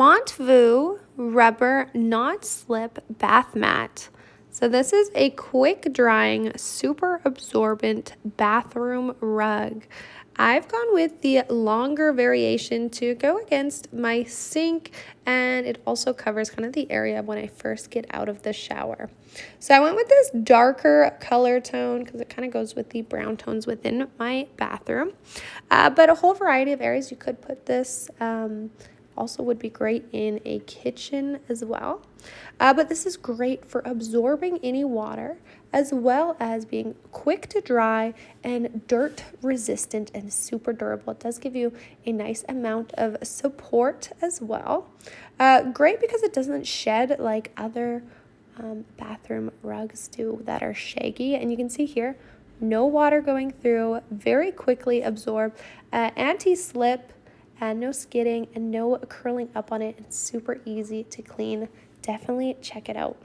MontVoo Rubber Not Slip Bath Mat. So this is a quick drying, super absorbent bathroom rug. I've gone with the longer variation to go against my sink, and it also covers kind of the area when I first get out of the shower. So I went with this darker color tone because it kind of goes with the brown tones within my bathroom. But a whole variety of areas you could put this. Also would be great in a kitchen as well. But this is great for absorbing any water as well as being quick to dry and dirt resistant and super durable. It does give you a nice amount of support as well. Great because it doesn't shed like other bathroom rugs do that are shaggy. And you can see here, no water going through, very quickly absorb, anti-slip, no skidding and no curling up on it. It's super easy to clean. Definitely check it out.